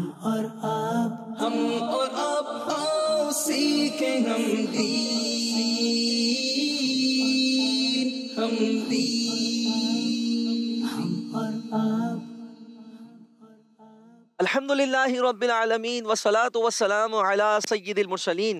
हम और आप आओ सीखें हम दीन, हम दीन, हम और आप। अल्हम्दुलिल्लाहि रब्बिल आलमीन वस्सलातु वस्सलामु अला सय्यिदिल मुरसलीन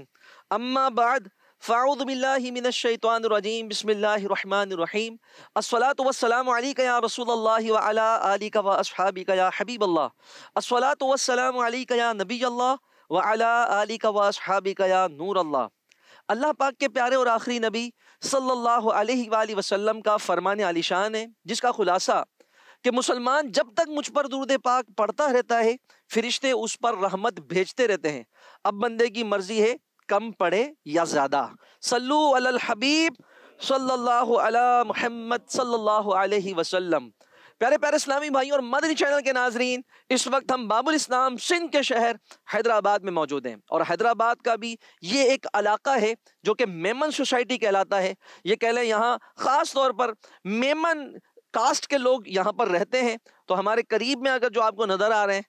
अम्मा बाद फ़अऊज़ु बिल्लाहि मिनश शैतानिर रजीम बिस्मिल्लाहिर रहमानिर रहीम अस्सलातु वस्सलामु अलैका या रसूलल्लाहि व अला आलिका व अस्हाबिका या हबीबल्लाह अस्सलातु वस्सलामु अलैका या नबियल्लाह व अला आलिका व अस्हाबिका या नूरल्लाह। अल्लाह पाक के प्यारे और आखिरी नबी सल्लल्लाहु अलैहि वसल्लम का फरमान आलिशान है, जिसका खुलासा कि मुसलमान जब तक मुझ पर दुरूद पाक पढ़ता रहता है फिरिश्ते उस पर रहमत भेजते रहते हैं। अब बंदे की मर्जी है कम पढ़े या ज्यादा। सल्लु अलल हबीब सल्लल्लाहु अला मुहम्मद सल्लल्लाहु अलैहि वसल्लम। प्यारे प्यारे इस्लामी भाई और मदनी चैनल के नाजरीन, इस वक्त हम बाबुल इस्लाम सिंध के शहर हैदराबाद में मौजूद हैं और हैदराबाद का भी ये एक इलाका है जो कि मेमन सोसाइटी कहलाता है। ये कह लें यहाँ ख़ास तौर पर मेमन कास्ट के लोग यहाँ पर रहते हैं। तो हमारे करीब में अगर जो आपको नज़र आ रहे हैं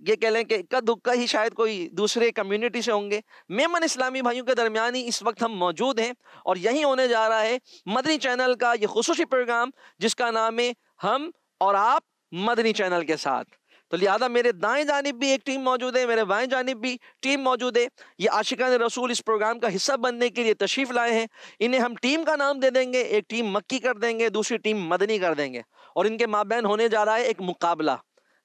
ये कह लें कि इक्का दुक्का ही शायद कोई दूसरे कम्युनिटी से होंगे। मेमन इस्लामी भाइयों के दरमियान ही इस वक्त हम मौजूद हैं और यहीं होने जा रहा है मदनी चैनल का ये खुसूसी प्रोग्राम जिसका नाम है हम और आप मदनी चैनल के साथ। तो लिहाजा मेरे दाएं जानिब भी एक टीम मौजूद है, मेरे बाएं जानिब भी टीम मौजूद है। ये आशिकान रसूल इस प्रोग्राम का हिस्सा बनने के लिए तशरीफ़ लाए हैं। इन्हें हम टीम का नाम दे देंगे, एक टीम मक्की कर देंगे, दूसरी टीम मदनी कर देंगे और इनके माबैन होने जा रहा है एक मुकाबला।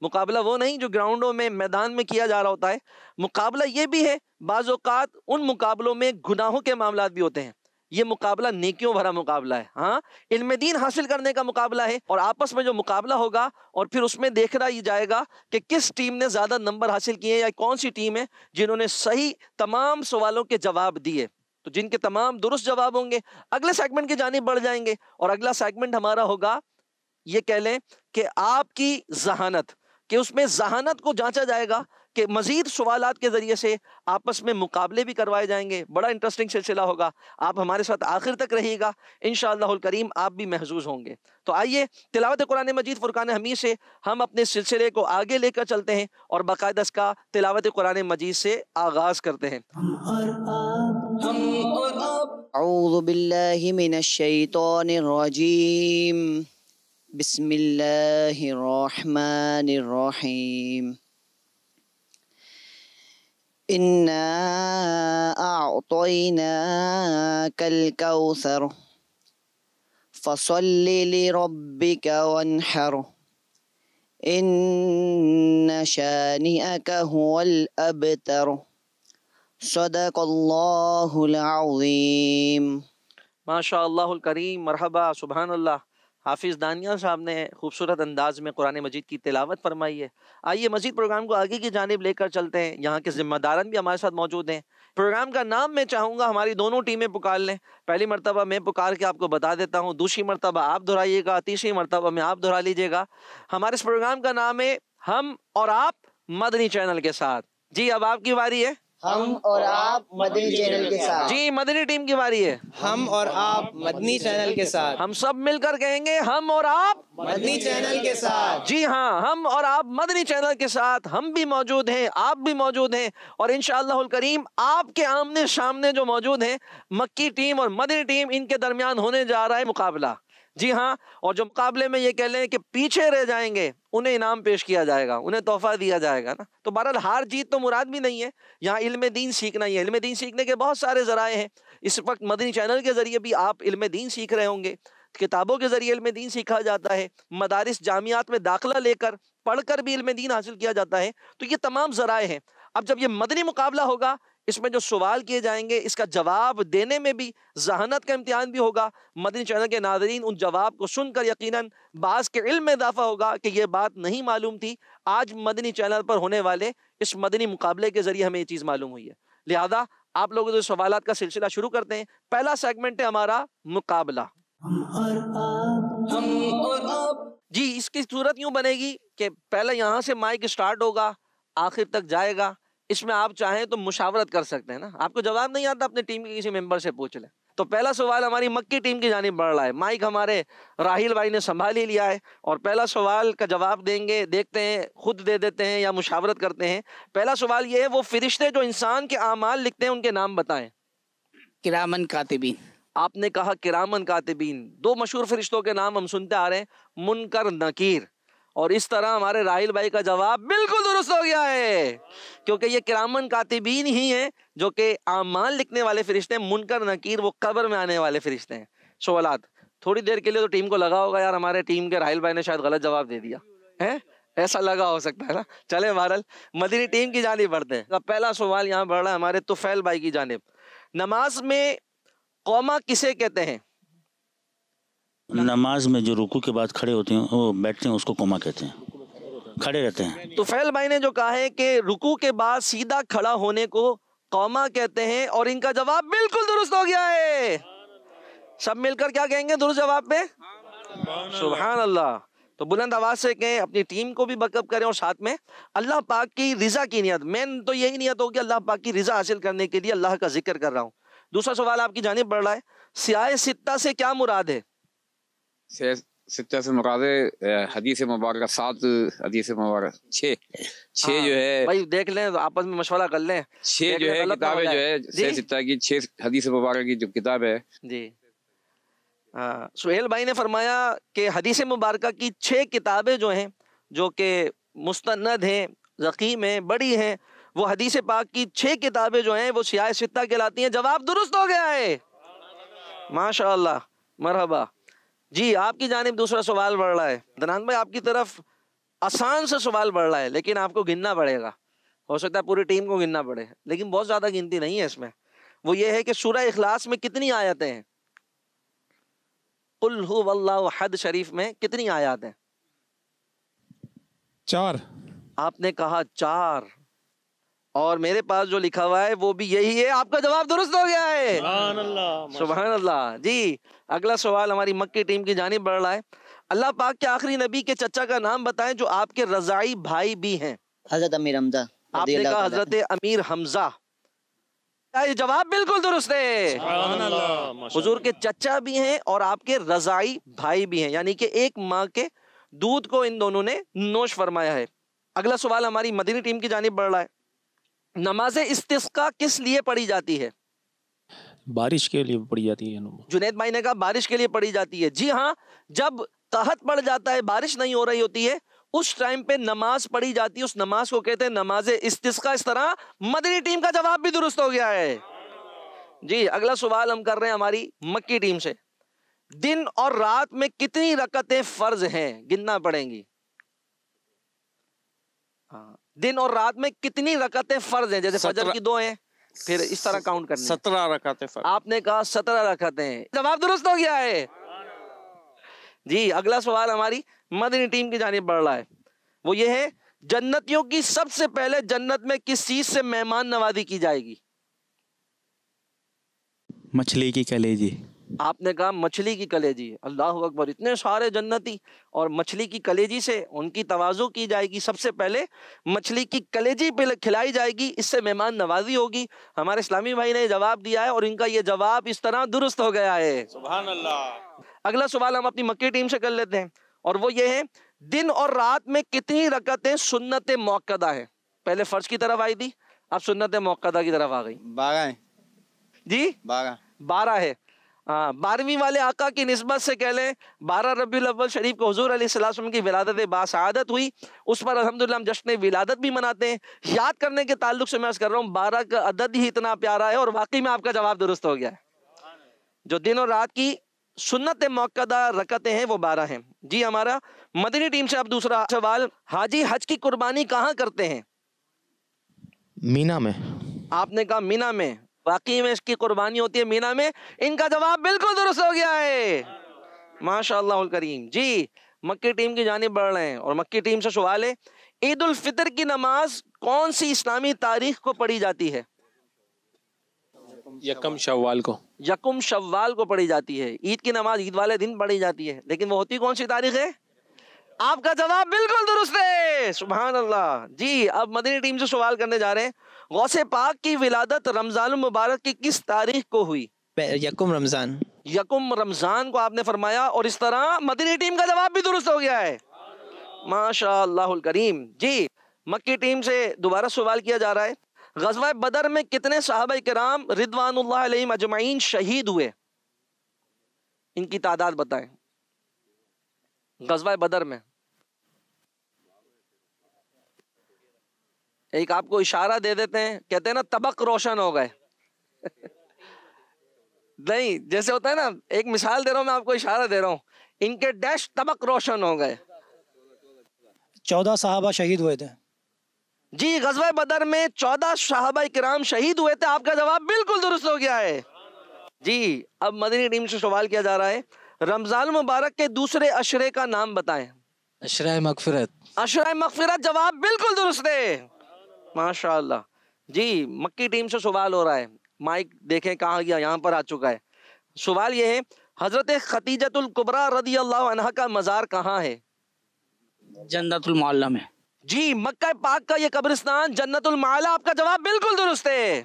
मुकाबला वो नहीं जो ग्राउंडों में मैदान में किया जा रहा होता है, मुकाबला ये भी है बाज़ औक़ात उन मुकाबलों में गुनाहों के मामलात भी होते हैं। ये मुकाबला नेकियों भरा मुकाबला है। हाँ, इल्म दीन हासिल करने का मुकाबला है और आपस में जो मुकाबला होगा और फिर उसमें देखना ही जाएगा कि किस टीम ने ज़्यादा नंबर हासिल किए या कौन सी टीम है जिन्होंने सही तमाम सवालों के जवाब दिए। तो जिनके तमाम दुरुस्त जवाब होंगे अगले सेगमेंट की जानिब बढ़ जाएंगे और अगला सेगमेंट हमारा होगा, ये कह लें कि आपकी जहानत, कि उसमें जहानत को जांचा जाएगा कि मजीद सवालात के जरिए से आपस में मुकाबले भी करवाए जाएंगे। बड़ा इंटरेस्टिंग सिलसिला होगा। आप हमारे साथ आखिर तक रहिएगा, इंशाअल्लाहुल करीम आप भी महजूज होंगे। तो आइए तिलावत कुरान मजीद फुरकान हमीद से हम अपने सिलसिले को आगे लेकर चलते हैं और बाकायदा इसका तिलावत कुरान मजीद से आगाज करते हैं। हम और आप। औज़ु बिल्लाहि मिनश शैतानिर रजीम। बिस्मिल्लाहिर रहमानिर रहीम। इन्ना अअतैनाकल कौसर फसल्लि लिरब्बिका वन्हर इन्न शानिअक हुवल अबतर। सदक़ल्लाहुल अज़ीम। माशा अल्लाहुल करीम, मरहबा, सुभान अल्लाह। हाफिज़ दानिया साहब ने खूबसूरत अंदाज में कुरान मजीद की तिलावत फरमाई है। आइए मजीद प्रोग्राम को आगे की जानिब लेकर चलते हैं। यहाँ के जिम्मेदारान भी हमारे साथ मौजूद हैं। प्रोग्राम का नाम मैं चाहूँगा हमारी दोनों टीमें पुकार लें। पहली मरतबा मैं पुकार के आपको बता देता हूँ, दूसरी मरतबा आप दोहराइएगा, तीसरी मरतबा में आप दोहरा लीजिएगा। हमारे इस प्रोग्राम का नाम है हम और आप मदनी चैनल के साथ। जी अब आपकी बारी है। हम और आप मदनी चैनल के साथ। जी मदनी टीम की बारी है। हम और आप मदनी चैनल के साथ। हम सब मिलकर कहेंगे हम और आप मदनी चैनल के साथ। जी हाँ, हम और आप मदनी चैनल के साथ। हम भी मौजूद हैं, आप भी मौजूद हैं और इंशाअल्लाहुल करीम आपके आमने सामने जो मौजूद हैं मक्की टीम और मदनी टीम, इनके दरमियान होने जा रहा है मुकाबला। जी हाँ, और जो मुकाबले में ये कह लें कि पीछे रह जाएंगे उन्हें इनाम पेश किया जाएगा, उन्हें तोहफा दिया जाएगा ना। तो बहरहाल हार जीत तो मुराद भी नहीं है, यहाँ इल्म दीन सीखना ही है। इल्म दीन सीखने के बहुत सारे ज़राए हैं। इस वक्त मदनी चैनल के ज़रिए भी आप इल्म दीन सीख रहे होंगे, किताबों के ज़रिए इल्म दीन सीखा जाता है, मदारिस जामियात में दाखिला लेकर पढ़कर भी इल्म दीन हासिल किया जाता है। तो ये तमाम ज़राए हैं। अब जब ये मदनी मुकाबला होगा, इसमें जो सवाल किए जाएंगे इसका जवाब देने में भी जहानत का इम्तिहान भी होगा। मदनी चैनल के नाज़रीन उन जवाब को सुनकर यकीनन बाज़ के इल्म में इजाफा होगा कि ये बात नहीं मालूम थी, आज मदनी चैनल पर होने वाले इस मदनी मुकाबले के जरिए हमें ये चीज़ मालूम हुई है। लिहाजा आप लोगों से सवालात का सिलसिला शुरू करते हैं। पहला सेगमेंट है हमारा मुकाबला। हम और आप। जी इसकी सूरत यूं बनेगी कि पहले यहाँ से माइक स्टार्ट होगा, आखिर तक जाएगा। इसमें आप चाहें तो मुशावरत कर सकते हैं ना। आपको जवाब नहीं आता अपने टीम के किसी मेंबर से पूछ लें, तो पहला सवाल हमारी मक्की टीम की जानिब बढ़ रहा है। माइक हमारे राहिल भाई ने संभाल ही लिया है और पहला सवाल का जवाब देंगे, देखते हैं खुद दे देते हैं या मुशावरत करते हैं। पहला सवाल ये है, वो फरिश्ते जो इंसान के आमाल लिखते हैं उनके नाम बताएं। किरामन कातिबीन। आपने कहा किरामन कातिबीन। दो मशहूर फरिश्तों के नाम हम सुनते आ रहे हैं, मुनकर नकीर, और इस तरह हमारे राहिल भाई का जवाब बिल्कुल दुरुस्त हो गया है, क्योंकि ये किरामन कातिबीन ही हैं जो कि आमाल लिखने वाले फरिश्ते हैं। मुनकर नकीर वो कब्र में आने वाले फरिश्ते हैं। सवालात थोड़ी देर के लिए तो टीम को लगा होगा यार हमारे टीम के राहिल भाई ने शायद गलत जवाब दे दिया है, ऐसा लगा हो सकता है ना। चले बहरहाल मदनी टीम की जानिब बढ़ते हैं। पहला सवाल यहाँ बढ़ रहा है हमारे तुफैल भाई की जानिब। नमाज में कौमा किसे कहते हैं? नमाज में जो रुकू के बाद खड़े होते हैं, वो बैठते हैं, उसको कोमा कहते हैं, खड़े रहते हैं। तो फैल भाई ने जो कहा है कि रुकू के बाद सीधा खड़ा होने को कौमा कहते हैं, और इनका जवाब बिल्कुल दुरुस्त हो गया है। सब मिलकर क्या कहेंगे दुरुस्त जवाब पे? सुभान अल्लाह। तो बुलंद आवाज से कहें, अपनी टीम को भी बकअप करें और साथ में अल्लाह पाक की रिजा की नियत। मेन तो यही नियत होगी अल्लाह पाक की रिजा हासिल करने के लिए अल्लाह का जिक्र कर रहा हूँ। दूसरा सवाल आपकी जानिब बढ़ रहा है, सियाह सित्ता से क्या मुराद है? सित्ता से मुराद हदीस मुबारक 7 हदीस मुबारक 6 जो है भाई देख लें, आपस में मशवरा कर लें। 6 जो है किताबें जो है सित्ता की 6 हदीस मुबारक की जो किताब है जी। सुहेल भाई ने फरमाया कि हदीस मुबारक की 6 किताबें जो हैं, जो कि मुस्तनद हैं, ज़कीम हैं, बड़ी हैं, वो हदीस पाक की 6 किताबें जो हैं वो सियाह सित्ता कहलाती हैं। जवाब दुरुस्त हो गया है, माशाअल्लाह, मरहबा जी। आपकी जानिब दूसरा सवाल बढ़ रहा है। दनान भाई आपकी तरफ आसान सा सवाल बढ़ रहा है, लेकिन आपको गिनना पड़ेगा। हो सकता है पूरी टीम को गिनना पड़े, लेकिन बहुत ज्यादा गिनती नहीं है इसमें। वो ये है कि सूरह इखलास में कितनी आयतें हैं? कुल हु वल्लाहु अहद शरीफ में कितनी आयत हैं? 4। आपने कहा 4, और मेरे पास जो लिखा हुआ है वो भी यही है। आपका जवाब दुरुस्त हो गया है, सुभान अल्लाह जी। अगला सवाल हमारी मक्की टीम की जानिब बढ़ रहा है। अल्लाह पाक के आखिरी नबी के चचा का नाम बताएं जो आपके रजाई भाई भी हैं। हजरत अमीर हमजा। आपने कहा हजरत अमीर हमजा। ये जवाब बिल्कुल दुरुस्त है। हुजूर के चचा भी हैं और आपके रजाई भाई भी हैं, यानी कि एक माँ के दूध को इन दोनों ने नोश फरमाया है। अगला सवाल हमारी मदनी टीम की जानिब बढ़ रहा है। नमाज इस्तिस्का किस लिए पढ़ी जाती है? बारिश के लिए पढ़ी जाती है। जुनैद भाई ने कहा बारिश के लिए पढ़ी जाती है। जी हाँ, जब कहत पड़ जाता है, बारिश नहीं हो रही होती है, उस टाइम पे नमाज पढ़ी जाती है, उस नमाज को कहते हैं नमाज इस्तिस्का। इस तरह मदनी टीम का जवाब भी दुरुस्त हो गया है जी। अगला सवाल हम कर रहे हैं हमारी मक्की टीम से। दिन और रात में कितनी रकतें फर्ज हैं? गिनना पड़ेंगी। हाँ, दिन और रात में कितनी रकतें फर्ज हैं? जैसे फजर की 2 हैं, फिर इस तरह काउंट करनी। 17 रकातें फर्ज। आपने कहा 17 रकातें। जवाब दुरुस्त हो गया है जी। अगला सवाल हमारी मदनी टीम की जानिब बढ़ रहा है। वो ये है, जन्नतियों की सबसे पहले जन्नत में किस चीज से मेहमान नवाजी की जाएगी? मछली की कलेजी। आपने कहा मछली की कलेजी। अल्लाह अकबर। इतने सारे जन्नती और मछली की कलेजी से उनकी तवाज़ु की जाएगी। सबसे पहले मछली की कलेजी पे खिलाई जाएगी, इससे मेहमान नवाजी होगी। हमारे इस्लामी भाई ने जवाब दिया है और इनका ये जवाब इस तरह दुरुस्त हो गया है, सुभान अल्लाह। अगला सवाल हम अपनी मक्की टीम से कर लेते हैं, और वो ये है, दिन और रात में कितनी रकतें सुन्नत मौक़दा है? पहले फर्ज की तरफ आई थी, अब सुन्नत मौक़दा की तरफ आ गई। 12 जी 12 है। हाँ, 12वीं वाले आका की निस्बत से कह लें 12 रबीउल अव्वल शरीफ को हुजूर अलैहिस्सलाम की विलादत बासआदत हुई। उस पर अल्हम्दुलिल्लाह हम जश्न विलादत भी मनाते हैं। याद करने के ताल्लुक से मैं अर्ज़ कर रहा हूँ, 12 का अदद ही इतना प्यारा है, और वाकई में आपका जवाब दुरुस्त हो गया है। जो दिन और रात की सुन्नत मौक़दा रकतें हैं वो 12 हैं जी। हमारा मदनी टीम से अब दूसरा सवाल, हाजी हज की कुर्बानी कहाँ करते हैं? मीना में। आपने कहा मीना में। वाकई में इसकी कुर्बानी होती है मीना में। इनका जवाब बिल्कुल दुरुस्त हो गया है, माशाअल्लाहुल करीम जी। मक्की टीम की जानिब बढ़ रहे हैं, और मक्की टीम से सवाल है, ईद उल फितर की नमाज कौन सी इस्लामी तारीख को पढ़ी जाती है? यकम शव्वाल को। यकम शव्वाल को पढ़ी जाती है। ईद की नमाज ईद वाले दिन पढ़ी जाती है, लेकिन वो होती कौन सी तारीख है? आपका जवाब बिल्कुल दुरुस्त है, सुभान अल्लाह जी। अब मदनी टीम से सवाल करने जा रहे हैं, गौसे पाक की विलादत रमजान मुबारक की किस तारीख को हुई? यकुम रमजान। यकुम रमजान को आपने फरमाया और इस तरह मदनी टीम का जवाब भी दुरुस्त हो गया है। माशाअल्लाहुल करीम। जी, मक्की टीम से दोबारा सवाल किया जा रहा है, गज़वा बदर में कितने सहाबा किराम रिदवानुल्लाह अलैहिम अजमईन शहीद हुए? इनकी तादाद बताएं। गज़वा बदर में एक आपको इशारा दे देते हैं, कहते हैं ना तबक रोशन हो गए। नहीं, जैसे होता है ना, एक मिसाल दे रहा हूं मैं आपको, इशारा दे रहा हूं, इनके डैश तबक रोशन हो गए। 14 सहाबा शहीद हुए थे। जी, गज़वा बदर में 14 सहाबा किराम शहीद हुए थे। आपका जवाब बिल्कुल दुरुस्त हो गया है। जी, अब मदनी टीम से सवाल किया जा रहा है, रमजान मुबारक के दूसरे अशरे का नाम बताएं। अशरा मगफिरत। अशरा मगफिरत, जवाब बिल्कुल दुरुस्त है। माशाअल्लाह। जी, मक्की टीम से सवाल हो रहा है, माइक देखें कहाँ गया, यहाँ पर आ चुका है। सवाल ये है, हजरत खतीजतुल कुबरा रदियल्लाहु अन्हा का मजार कहाँ है? जन्नतुल मुअल्ला में। जी, मक्का पाक का ये कब्रिस्तान जन्नतुल मुअल्ला। आपका जवाब बिल्कुल दुरुस्त है।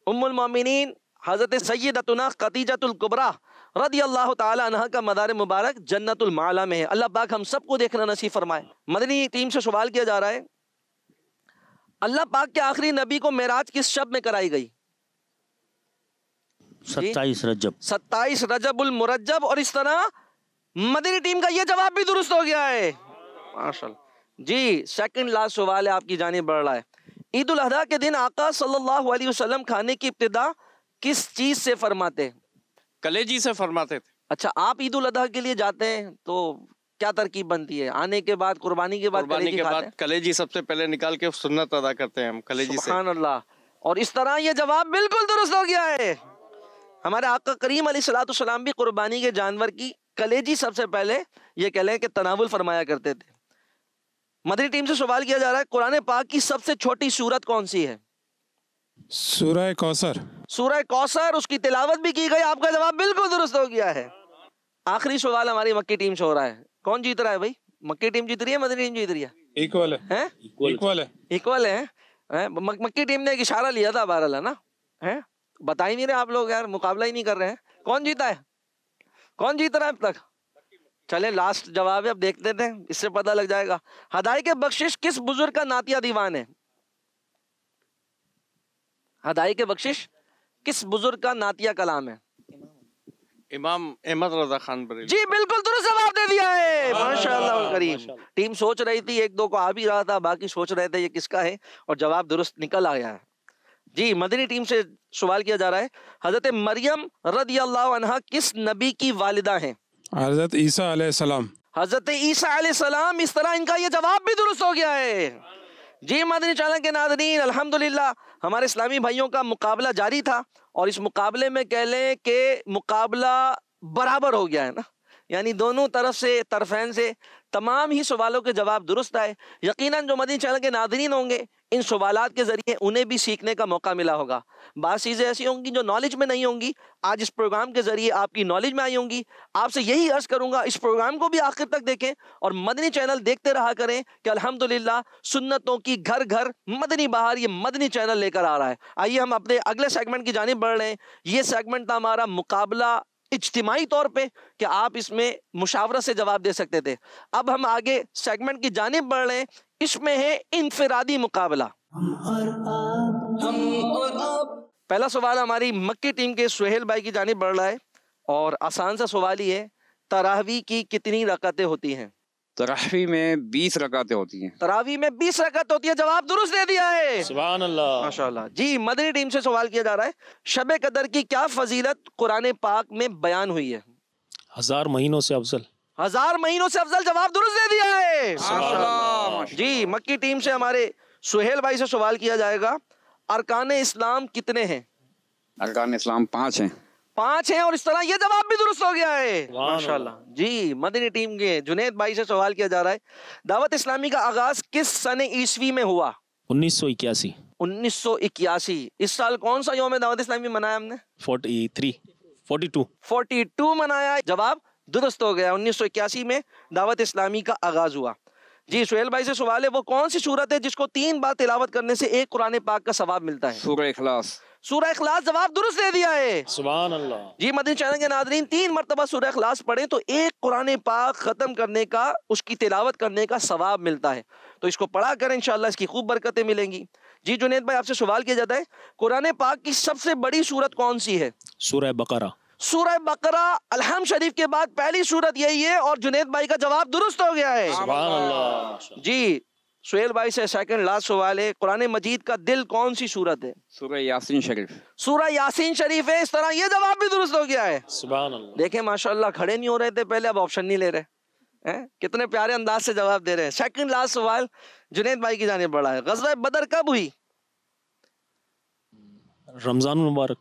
उम्मुल मोमिनीन हजरत सय्यदतुना खतीजतुल कुबरा रदियल्लाहु ताला अन्हा का मदार मुबारक जन्नतुल मुअल्ला में है। अल्लाह पाक हम सबको देखना नसीब फरमाए। मदनी टीम से सवाल किया जा रहा है, अल्लाह पाक के आखिरी नबी को मेराज किस शब में कराई गई? 27 रजब। 27 रजबुल मुरज्जब। और इस तरह मदनी टीम का यह जवाब भी दुरुस्त हो गया है। माशाअल्लाह। जी, सेकंड लास्ट सवाल है, आपकी जानिब बढ़ रहा है। ईद उल अजहा के दिन आका सल्लल्लाहु अलैहि वसल्लम खाने की इब्तिदा किस चीज से फरमाते? कलेजी से फरमाते थे। अच्छा, आप ईद उल अजहा के लिए जाते हैं तो क्या तरकीब बनती है? आने के बाद, कुर्बानी के बाद कलेजी सबसे पहले निकाल के सुन्नत अदा करते हैं हम कलेजी से। सुभान अल्लाह। और इस तरह ये जवाब बिल्कुल दुरुस्त हो गया है। हमारे आका करीम अलैहिस्सलाम भी कुर्बानी के जानवर की कलेजी सबसे पहले ये कह लें कि तनावुल फरमाया करते थे। मदनी टीम से सवाल किया जा रहा है, कुरान पाक की सबसे छोटी सूरत कौन सी है? सूरह कौसर। सूरह कौसर, उसकी तिलावत भी की गई। आपका जवाब बिल्कुल दुरुस्त हो गया है। आखिरी सवाल हमारी मक्की टीम से हो रहा है, कौन जीत रहा है भाई? मक्की टीम जीत रही है, मदनी टीम जीत रही है? इक्वल है। इक्वल है। मक्की टीम ने एक इशारा लिया था बहरहाल, है ना? है, बता ही नहीं रहे आप लोग यार, मुकाबला ही नहीं कर रहे हैं। कौन जीता है? कौन जीत रहा है अब तक? चले, लास्ट जवाब है, अब देखते थे, इससे पता लग जाएगा। हदाई के बख्शिश किस बुजुर्ग का नातिया दीवान है? हदाई के बख्शिश किस बुजुर्ग का नातिया कलाम है? इमाम अहमद रजा खान बरेलवी। जी, बिल्कुल दुरुस्त जवाब दे दिया है। माशाअल्लाह करीम। टीम सोच रही थी, एक दो को आ भी रहा था, बाकी सोच रहे थे ये किसका है, और जवाब दुरुस्त निकल आया है। जी, मदनी टीम से सवाल किया जा रहा है, हजरत मरियम रदियल्लाहु अन्हा किस नबी की वालिदा हैं? हजरत ईसा अलैहिस्सलाम। हजरत ईसा अलैहिस्सलाम। इस तरह इनका ये जवाब भी दुरुस्त हो गया है। जी, मदनी चैनल के नाज़रीन, अल्हम्दुलिल्लाह हमारे इस्लामी भाइयों का मुकाबला जारी था, और इस मुकाबले में कह लें कि मुकाबला बराबर हो गया है ना, यानी दोनों तरफ से, तरफैन से तमाम ही सवालों के जवाब दुरुस्त आए। यकीनन जो मदनी चैनल के नाज़रीन होंगे, इन सवालात के ज़रिए उन्हें भी सीखने का मौका मिला होगा। बात चीज़ें ऐसी होंगी जो नॉलेज में नहीं होंगी, आज इस प्रोग्राम के ज़रिए आपकी नॉलेज में आई होंगी। आपसे यही अर्ज़ करूँगा, इस प्रोग्राम को भी आखिर तक देखें और मदनी चैनल देखते रहा करें कि अल्हम्दुलिल्लाह सुन्नतों की घर घर मदनी बहार ये मदनी चैनल लेकर आ रहा है। आइए हम अपने अगले सेगमेंट की जानिब बढ़ रहे हैं। ये सेगमेंट था हमारा मुकाबला इज्तिमाई तौर पे, कि आप इसमें मुशावरत से जवाब दे सकते थे। अब हम आगे सेगमेंट की जानिब बढ़ रहे हैं, इसमें है इनफिरादी मुकाबला। पहला सवाल हमारी मक्की टीम के सुहेल भाई की जानिब बढ़ रहा है, और आसान सा सवाल ही है, तरावी की कितनी रकातें होती हैं? तरावी में 20 रकातें होती हैं। तरावी में 20 रकात होती है। जवाब दुरुस्त दे दिया है। सुभान अल्लाह, माशाअल्लाह। जी, मदनी टीम से सवाल किया जा रहा है, शब कदर की क्या फजीलत कुरान पाक में बयान हुई है? 1000 महीनों से अफजल। 1000 महीनों से अफजल। जवाब दुरुस्त दे दिया है। माशाअल्लाह। जी, मक्की टीम से हमारे सुहेल भाई से सवाल किया जाएगा, अरकान इस्लाम कितने हैं? अरकान इस्लाम 5 हैं। 5 हैं, और इस तरह ये जवाब भी दुरुस्त हो गया है। माशाअल्लाह। जी, मदनी टीम के जुनेद भाई से सवाल किया जा रहा है, दावत इस्लामी का आगाज किस सन ईस्वी में हुआ? 1981। 1981। इस साल कौन सा यौम दावत इस्लामी मनाया हमने? 42 मनाया। जवाब दुरुस्त हो गया। 1981 में दावत इस्लामी का आगाज हुआ। जी, सुहेल भाई से सवाल है, वो कौन सी सूरत है जिसको 3 बार तिलावत करने से एक कुरान पाक का सवाब मिलता है? सूरह इखलास। सूरह इखलास जवाब दुरुस्त दे दिया है। सुभान अल्लाह। जी मदनी चैनल के नाज़रीन 3 मरतबा सूरह इखलास पढ़े तो एक कुरान पाक खत्म करने का, उसकी तिलावत करने का सवाब मिलता है। तो इसको पढ़ा करें, इंशाअल्लाह इसकी खूब बरकतें मिलेंगी। जी जुनैद भाई आपसे सवाल किया जाता है, कुरान पाक की सबसे बड़ी सूरत कौन सी है? सूरह बकरा। सूरह बकरा अलहम शरीफ के बाद पहली सूरत यही है और जुनैद भाई का जवाब दुरुस्त हो गया है। सुभान अल्लाह। जी सुहेल भाई से सेकंड लास्ट सवाल है, कुरान मजीद का दिल कौन सी सूरत है? सूरह यासीन शरीफ। सूरह यासीन शरीफ है। इस तरह ये जवाब भी दुरुस्त हो गया है। सुभान अल्लाह। देखें माशाल्लाह, खड़े नहीं हो रहे थे पहले, अब ऑप्शन नहीं ले रहे हैं। कितने प्यारे अंदाज से जवाब दे रहे हैं। सेकंड लास्ट सवाल जुनैद भाई की जानिब बढ़ा है, ग़ज़वा बदर कब हुई? रमजान मुबारक।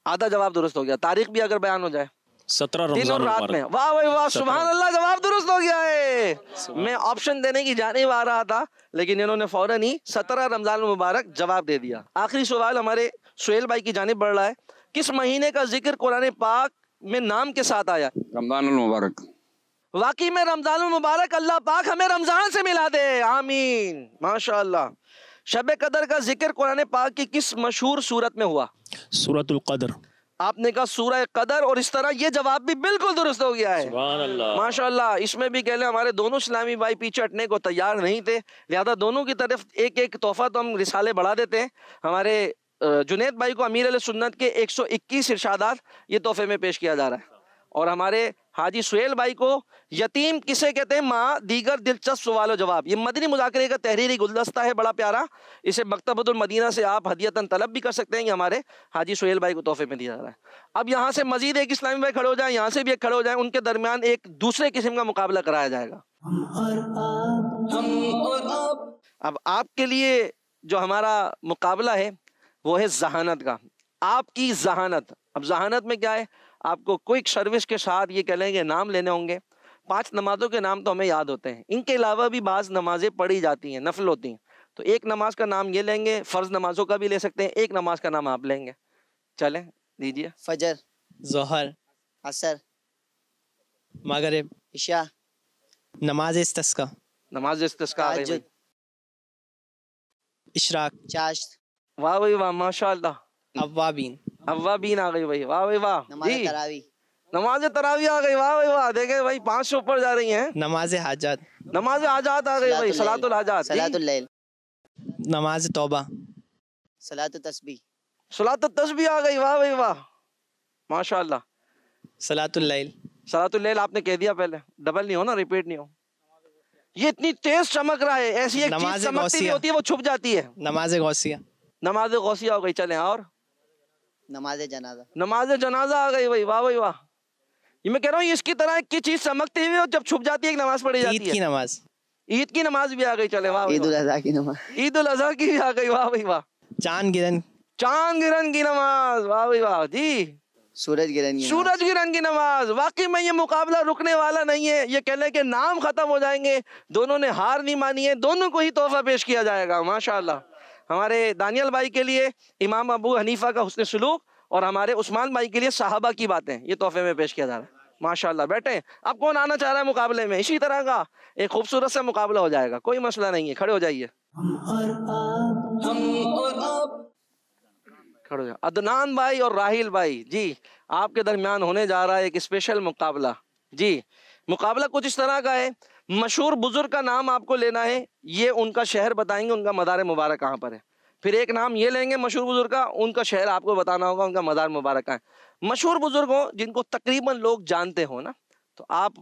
आधा जवाब दुरुस्त हो गया। तारीख भी अगर बयान हो जाए? 17 दिन और रमजान रात में। मुबारक। वाह भाई वाह, सुभान अल्लाह, जवाब दुरुस्त हो गया है। मैं ऑप्शन देने की जानिब आ रहा था लेकिन इन्होंने फौरन ही 17 रमजान मुबारक जवाब दे दिया। आखिरी सवाल हमारे सुहेल भाई की जानिब बढ़ रहा है, किस महीने का जिक्र कुरान पाक में नाम के साथ आया? रमजानुल मुबारक। वाकई में रमजानुल मुबारक, अल्लाह पाक हमें रमजान से मिला दे, आमीन माशाअल्लाह। शब कदर का जिक्र कुरान पाक की किस मशहूर सूरत में हुआ? सूरतुल कदर। आपने कहा सूरह कदर, और इस तरह ये जवाब भी बिल्कुल दुरुस्त हो गया है। सुभान अल्लाह। माशाअल्लाह। इसमें भी कह लें हमारे दोनों इस्लामी भाई पीछे हटने को तैयार नहीं थे, लिहाजा दोनों की तरफ एक एक तोहफा तो हम रिसाले बढ़ा देते हैं। हमारे जुनैद भाई को अमीर अहले सुन्नत के 121 इरशादात ये तोहफे में पेश किया जा रहा है, और हमारे हाजी सुहेल भाई को यतीम किसे कहते हैं माँ दीगर दिलचस्प सवाल जवाब, ये मदनी मुज़ाकरे का तहरीरी गुलदस्ता है बड़ा प्यारा। इसे मकतबतुल मदीना से आप हदियतन तलब भी कर सकते हैं, ये हमारे हाजी सुहेल भाई को तोहफे में दिया जा रहा है। अब यहाँ से मजीद एक इस्लामी भाई खड़े हो जाए, यहाँ से भी एक खड़े हो जाए, उनके दरमियान एक दूसरे किस्म का मुकाबला कराया जाएगा। अब आपके लिए जो हमारा मुकाबला है वो है जहानत का, आपकी जहानत। अब जहानत में क्या है, आपको क्विक सर्विस के साथ ये कह लेंगे नाम लेने होंगे। 5 नमाजों के नाम तो हमें याद होते हैं, इनके अलावा भी बाज़ नमाजें पढ़ी जाती हैं, नफल होती हैं। तो एक नमाज का नाम ये लेंगे, फ़र्ज नमाजों का भी ले सकते हैं, एक नमाज का नाम आप लेंगे। चलें दीजिए। फजर, जोहर, असर, मगरिब, इशा, नमाज इस्तिस्का, नमाज इस्तिस्का आ गई भाई। इशराक, चाश्त, वाह भाई वाह माशाअल्लाह। अव्वाबीन, अव्वाबीन आ गई भाई, वाह भाई वाह। नमाज जी तरावी, नमाज तरावी आ गई, वाह भाई वाह। देखे भाई 5 से ऊपर जा रही हैं। नमाज हाजात, नमाज आजात आ गई भाई, सलातुल हाजात, सलातुल लैल, नमाज तौबा, सलातुत तस्बीह, सलातुत तस्बीह आ गई, वाह भाई वाह माशाअल्लाह। सलातुल लैल, सलातुल लैल आपने कह दिया पहले, डबल नहीं हो ना, रिपीट नहीं हो। ये इतनी तेज चमक रहा है, ऐसी एक चीज नमाज चमकती नहीं गौसिया। होती है वो छुप जाती है। नमाज गौसिया, नमाज गौसिया हो गई। चलें और नमाज जनाजा, नमाज जनाजा आ गई भाई, वाह भाई वाह। ये मैं कह रहा हूँ इसकी तरह एक की चीज चमकती हुई और जब छुप जाती है एक नमाज पढ़ी जाती ईद है। की नमाज, ईद की नमाज भी आ गई। चले वाह भाई ईद उल वाह। अज़हा की नमाज, ईद उल अज़हा की भी आ गई, वाह भाई वाह। चांद गिरन, चांद गिरन की नमाज, वाह भाई वाह। जी सूरज गिरन की नमाज, सूरज गिरन की नमाज। वाकई में ये मुकाबला रुकने वाला नहीं है, ये कह लें कि नाम खत्म हो जाएंगे। दोनों ने हार नहीं मानी है, दोनों को ही तोहफा पेश किया जाएगा माशाअल्लाह। हमारे दानियल भाई के लिए इमाम अबू हनीफा का हुस्न सलूक, और हमारे उस्मान भाई के लिए साहबा की बातें, ये तोहफे में पेश किया जा रहा है माशाअल्लाह। बैठे, अब कौन आना चाह रहा है मुकाबले में? इसी तरह का एक खूबसूरत सा मुकाबला हो जाएगा, कोई मसला नहीं है। खड़े हो जाइए, खड़े हो जाइए। अदनान भाई और राहिल भाई जी, आपके दरमियान होने जा रहा है एक स्पेशल मुकाबला। जी मुकाबला कुछ इस तरह का है, मशहूर बुजुर्ग का नाम आपको लेना है, ये उनका शहर बताएंगे, उनका मदार मुबारक कहाँ पर है। फिर एक नाम ये लेंगे मशहूर बुजुर्ग का, उनका शहर आपको बताना होगा, उनका मदार मुबारक कहाँ है। मशहूर बुजुर्ग हो जिनको तकरीबन लोग जानते हो ना, तो आप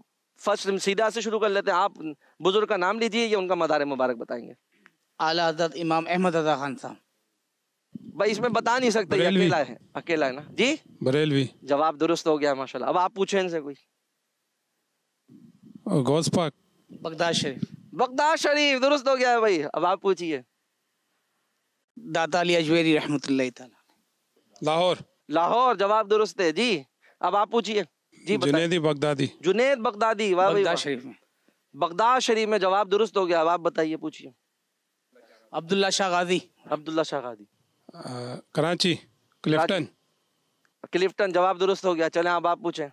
फर्स्ट सीधा से शुरू कर लेते हैं। आप बुजुर्ग का नाम लीजिए, ये उनका मदार मुबारक बताएंगे। आला हज़रत इमाम अहमद रज़ा खान साहब। भाई इसमें बता नहीं सकते, ये अकेला है, अकेला है ना जी। बरेलवी। जवाब दुरुस्त हो गया माशाल्लाह। अब आप पूछें इनसे कोई। गौस पाक, बगदाद शरीफ। बगदाद शरीफ दुरुस्त हो गया है भाई। अब आप पूछिए। दाता अली अजवेरी रहमतुल्लाह तआला। लाहौर। लाहौर जवाब दुरुस्त है जी। अब आप पूछिए जी। जुनैदी बगदादी। जुनैद बगदादी, वाह भाई। बगदाद शरीफ में। बगदाद शरीफ में जवाब दुरुस्त हो गया। अब आप बताइए, पूछिए। अब्दुल्ला शाह गाजी। अब्दुल्ला शाह गाजी। कराची, क्लिफ्टन। क्लिफ्टन जवाब दुरुस्त हो गया। चलें अब आप पूछें।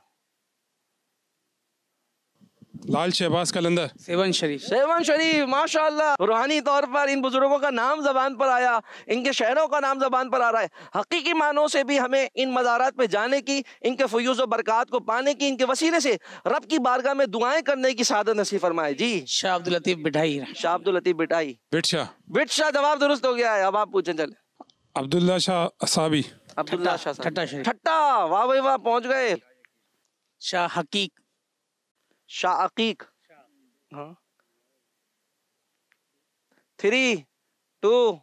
लाल शहबाज कलंदर। सेवन शरीफ। सेवन शरीफ, माशाल्लाह। रूहानी तौर पर इन बुजुर्गों का नाम जबान पर आया, इनके शहरों का नाम जबान पर आ रहा है। हकीकी मानों से भी हमें इन मज़ारात पे जाने की, इनके फयूज़ व बरक़ात को पाने की, इनके वसीले से रब की बारगाह में दुआएं करने की सादत नसीब फरमाए। जी शाह अब्दुल लतीफ बिठाई। शाह अब्दुल लतीफ बिठाई। बिटशाह। जवाब दुरुस्त हो गया है। अब आप पूछें। चले। अब्दुल्ला शाह असाबी। अब्दुल्ला शाह साहब। ठट्टा शरीफ। ठट्टा, वाह भाई वाह, पहुंच गए। शाह हकीक। शाह अकीक। हाँ। 3, 2,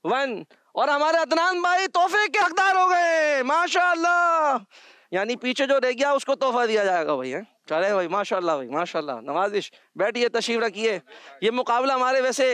1 और हमारे अदनान भाई तोहफे के हकदार हो गए, माशाअल्लाह। यानी पीछे जो रह गया उसको तोहफा दिया जाएगा भाई। है चले भाई, माशाअल्लाह भाई, माशाअल्लाह। नवाजिश, बैठिए, तशरीफ रखिए। ये मुकाबला हमारे वैसे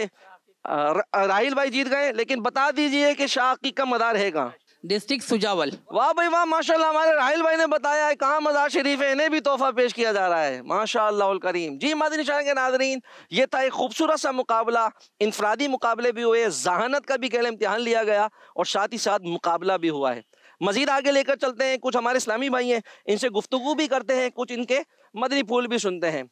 राहिल भाई जीत गए, लेकिन बता दीजिए कि शाह अकीक का मदार है कहाँ? डिस्ट्रिक्ट सुजावल। वाह भाई वाह, माशाल्लाह। हमारे राहिल भाई ने बताया है कहाँ मज़ार शरीफ है, इन्हें भी तोहफा पेश किया जा रहा है, माशाअल्लाह करीम। जी मदनी चैनल के नाज़रीन, ये था एक खूबसूरत सा मुकाबला। इनफरादी मुकाबले भी हुए, जहानत का भी कहले इम्तिहान लिया गया और साथ ही साथ मुकाबला भी हुआ है। मजीद आगे लेकर चलते हैं। कुछ हमारे इस्लामी भाई हैं, इनसे गुफ्तगू भी करते हैं, कुछ इनके मदनी फूल भी सुनते हैं।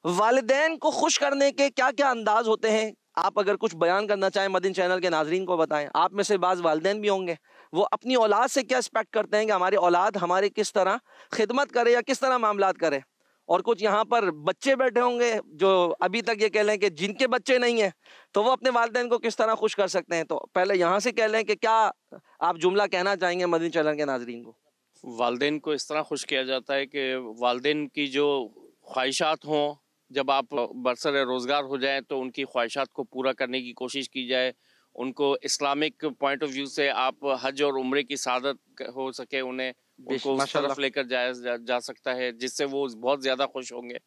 वालिदैन को खुश करने के क्या क्या अंदाज होते हैं? आप अगर कुछ बयान करना चाहें मदनी चैनल के नाजरीन को बताएं। आप में से बाज़ वालिदैन भी होंगे, वो अपनी औलाद से क्या एक्सपेक्ट करते हैं कि हमारी औलाद हमारे किस तरह खिदमत करे या किस तरह मामलात करे। और कुछ यहाँ पर बच्चे बैठे होंगे जो अभी तक ये कह लें कि जिनके बच्चे नहीं हैं, तो वो अपने वालिदैन को किस तरह खुश कर सकते हैं। तो पहले यहाँ से कह लें कि क्या आप जुमला कहना चाहेंगे मदनी चैनल के नाजरीन को? वालिदैन को इस तरह खुश किया जाता है कि वालिदैन की जो ख्वाहिशात हों, जब आप बरसर रोज़गार हो जाएं तो उनकी ख्वाहिशात को पूरा करने की कोशिश की जाए। उनको इस्लामिक पॉइंट ऑफ व्यू से आप हज और उम्रे की सादत हो सके, उन्हें उनको उस तरफ लेकर जा सकता है, जिससे वो बहुत ज़्यादा खुश होंगे।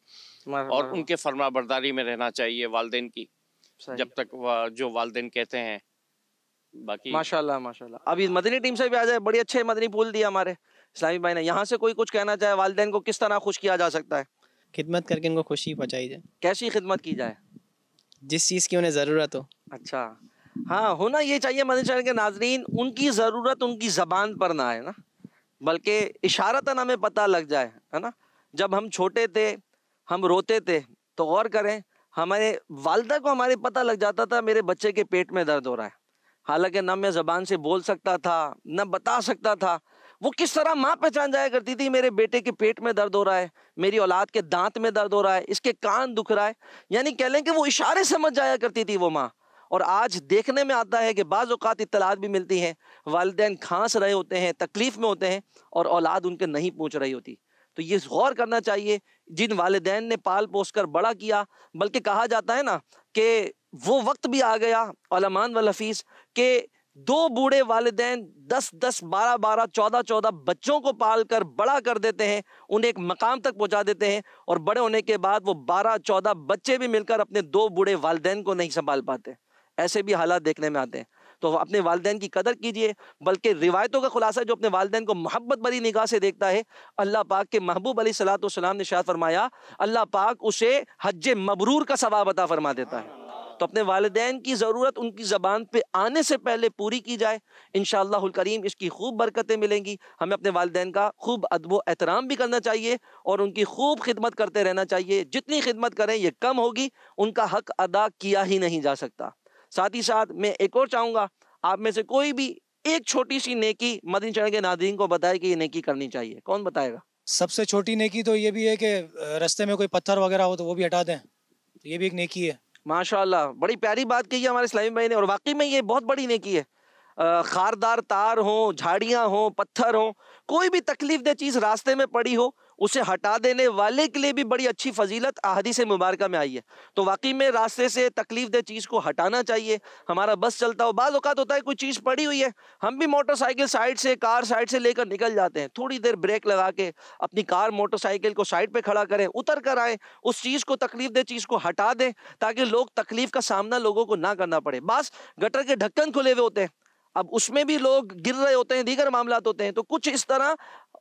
और उनके फरमा बरदारी में रहना चाहिए वालिदैन की, जब तक जो वालिदैन कहते हैं। बाकी माशाल्लाह माशाल्लाह। अभी मदनी टीम से भी आ जाए, बड़ी अच्छे मदनी फूल दिए हमारे इस्लामी भाई ने। यहाँ से कोई कुछ कहना चाहे, वालिदैन को किस तरह खुश किया जा सकता है? खिदमत करके इनको खुशी पहुँचाई जाए। कैसी खिदमत की जाए? जिस चीज़ की उन्हें ज़रूरत हो। अच्छा, हाँ, होना ये चाहिए मदनी चैनल के नाजरीन, उनकी ज़रूरत उनकी ज़बान पर ना आए ना, बल्कि इशारतन हमें पता लग जाए, है ना। जब हम छोटे थे, हम रोते थे, तो गौर करें, हमारे वालिदा को हमारे पता लग जाता था मेरे बच्चे के पेट में दर्द हो रहा है। हालांकि न मैं ज़बान से बोल सकता था, न बता सकता था। वो किस तरह माँ पहचान जाया करती थी, मेरे बेटे के पेट में दर्द हो रहा है, मेरी औलाद के दांत में दर्द हो रहा है, इसके कान दुख रहा है। यानी कह लें कि वो इशारे समझ जाया करती थी वो माँ। और आज देखने में आता है कि बाज़ औक़ात इत्तलात भी मिलती हैं, वालिदैन खांस रहे होते हैं, तकलीफ़ में होते हैं और औलाद उनके नहीं पहुँच रही होती। तो ये गौर करना चाहिए, जिन वालिदैन ने पाल पोस कर बड़ा किया, बल्कि कहा जाता है ना कि वो वक्त भी आ गया उलमान वल हफीज़ के 2 बूढ़े वालिदैन 10-10, 12-12, 14-14 बच्चों को पाल कर बड़ा कर देते हैं, उन्हें एक मकाम तक पहुंचा देते हैं, और बड़े होने के बाद वो 12-14 बच्चे भी मिलकर अपने 2 बूढ़े वालिदैन को नहीं संभाल पाते। ऐसे भी हालात देखने में आते हैं। तो अपने वालिदैन की कदर कीजिए, बल्कि रिवायतों का खुलासा जो अपने वालिदैन को मोहब्बत भरी निगाह से देखता है, अल्लाह पाक के महबूब अलैहिस्सलाम ने इरशाद फरमाया, अल्लाह पाक उसे हज्ज मबरूर का सवाब अता फरमा देता है। तो अपने वालिदैन की ज़रूरत उनकी ज़बान पे आने से पहले पूरी की जाए, इंशाअल्लाहुल करीम इसकी खूब बरकतें मिलेंगी। हमें अपने वालिदैन का खूब अदब व एहतराम भी करना चाहिए और उनकी खूब खिदमत करते रहना चाहिए। जितनी खिदमत करें ये कम होगी, उनका हक अदा किया ही नहीं जा सकता। साथ ही साथ मैं एक और चाहूँगा, आप में से कोई भी एक छोटी सी नेकी मदनी चैनल के नाज़रीन को बताए कि ये नेकी करनी चाहिए। कौन बताएगा? सबसे छोटी नेकी तो ये भी है कि रास्ते में कोई पत्थर वगैरह हो तो वो भी हटा दें, तो ये भी एक नेकी है। माशाल्लाह, बड़ी प्यारी बात कही है हमारे इस्लामी भाई ने, और वाकई में ये बहुत बड़ी नेकी है। खारदार तार हो, झाड़ियाँ हो, पत्थर हो, कोई भी तकलीफ दे चीज़ रास्ते में पड़ी हो, उसे हटा देने वाले के लिए भी बड़ी अच्छी फजीलत अहादीस मुबारका में आई है। तो वाकई में रास्ते से तकलीफ दे चीज़ को हटाना चाहिए। हमारा बस चलता हो, बाज़ औक़ात होता है कोई चीज़ पड़ी हुई है, हम भी मोटरसाइकिल साइड से, कार साइड से लेकर निकल जाते हैं, थोड़ी देर ब्रेक लगा के अपनी कार मोटरसाइकिल को साइड पे खड़ा करें, उतर कर आएँ, उस चीज़ को, तकलीफ दे चीज़ को हटा दें, ताकि लोग तकलीफ का सामना लोगों को ना करना पड़े। बस गटर के ढक्कन खुले हुए होते हैं, अब उसमें भी लोग गिर रहे होते हैं, दीगर मामलात होते हैं। तो कुछ इस तरह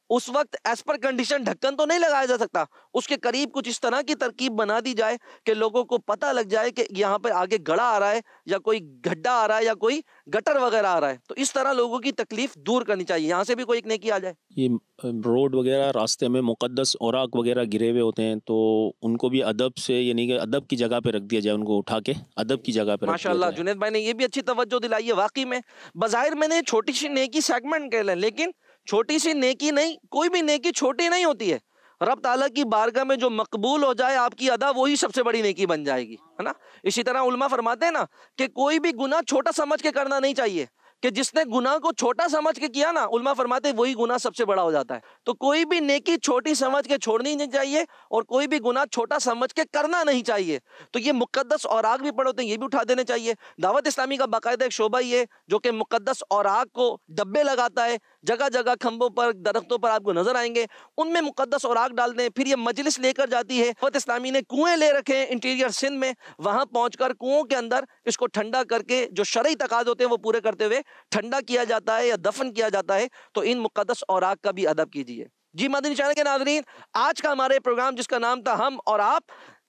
उस वक्त एज पर कंडीशन ढक्कन तो नहीं लगाया जा सकता, उसके करीब कुछ इस तरह की तरकीब बना दी जाए कि लोगों को पता लग जाए कि यहाँ पर आगे गड़ा आ रहा है या कोई गड्ढा आ रहा है या कोई गटर वगैरह आ रहा है। तो इस तरह लोगों की तकलीफ दूर करनी चाहिए, यहाँ से भी कोई एक नेकी आ जाए। ये रोड वगैरह रास्ते में मुकद्दस औराक वगैरह गिरे हुए होते हैं, तो उनको भी अदब से, यानी कि अदब की जगह पे रख दिया जाए, उनको उठा के अदब की जगह पे। माशाल्लाह जुनैद भाई ने ये भी अच्छी तवज्जो दिलाई है। वाकई में बज़ाहिर मैंने छोटी सी नेकी सेगमेंट कह लें, लेकिन छोटी सी नेकी नहीं, कोई भी नेकी छोटी नहीं होती है। रब ताला की बारगाह में जो मकबूल हो जाए आपकी अदा, वही सबसे बड़ी नेकी बन जाएगी, है ना। इसी तरह उलमा फरमाते हैं ना कि कोई भी गुनाह छोटा समझ के करना नहीं चाहिए, कि जिसने गुनाह को छोटा समझ के किया ना, उलमा फरमाते वही गुनाह सबसे बड़ा हो जाता है। तो कोई भी नेकी छोटी समझ के छोड़नी नहीं चाहिए और कोई भी गुनाह छोटा समझ के करना नहीं चाहिए। तो ये मुकद्दस औराक भी पड़े होते हैं, ये भी उठा देने चाहिए। दावत इस्लामी का बाकायदा एक शोबा ये जो कि मुकद्दस औराक को डब्बे लगाता है, जगह जगह खंभों पर, दरख्तों पर आपको नजर आएंगे, उनमें मुकद्दस औराक डाल दें। फिर ये मजलिस लेकर जाती है। दावत इस्लामी ने कुएं ले रखे हैं इंटीरियर सिंध में, वहां पहुंचकर कुओं के अंदर इसको ठंडा करके जो शरई तकाज़ होते हैं वो पूरे करते हुए ठंडा किया जाता है या दफन किया जाता है। तो इन मुकद्दस औराक का भी अदब कीजिए। जी मदनी चैनल के नाज़रीन, आज का हमारे प्रोग्राम जिसका नाम था हम और आप,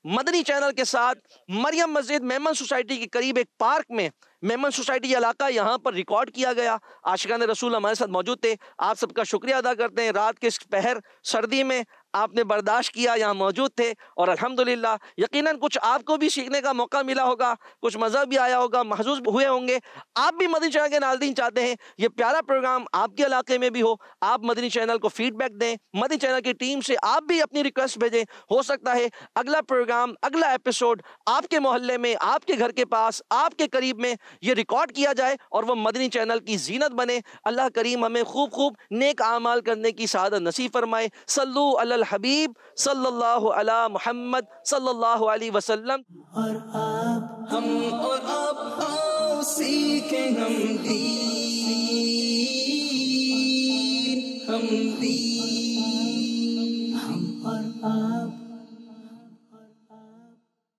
मदनी चैनल के साथ मरियम मस्जिद मेमन सोसाइटी के करीब एक पार्क में, मेमन सोसाइटी इलाका, यहाँ पर रिकॉर्ड किया गया। आशिकान रसूल हमारे साथ मौजूद थे। आप सबका शुक्रिया अदा करते हैं। रात के इस पहर सर्दी में आपने बर्दाश्त किया, यहाँ मौजूद थे और अल्हम्दुलिल्लाह यकीनन कुछ आपको भी सीखने का मौका मिला होगा, कुछ मज़ा भी आया होगा, महसूस हुए होंगे। आप भी मदनी चैनल के नाज़रीन चाहते हैं ये प्यारा प्रोग्राम आपके इलाके में भी हो, आप मदनी चैनल को फीडबैक दें, मदनी चैनल की टीम से आप भी अपनी रिक्वेस्ट भेजें। हो सकता है अगला प्रोग्राम, अगला एपिसोड आपके मोहल्ले में, आपके घर के पास, आपके करीब में ये रिकॉर्ड किया जाए और वो मदनी चैनल की जीनत बने। अल्लाह करीम हमें खूब खूब नेक आमाल करने की सआदत नसीब फरमाए। सल्लु अलल हबीब सल्लल्लाहु अला मुहम्मद सल्लल्लाहु अलैहि वसल्लम। हम और आप आओ सीखें हम भी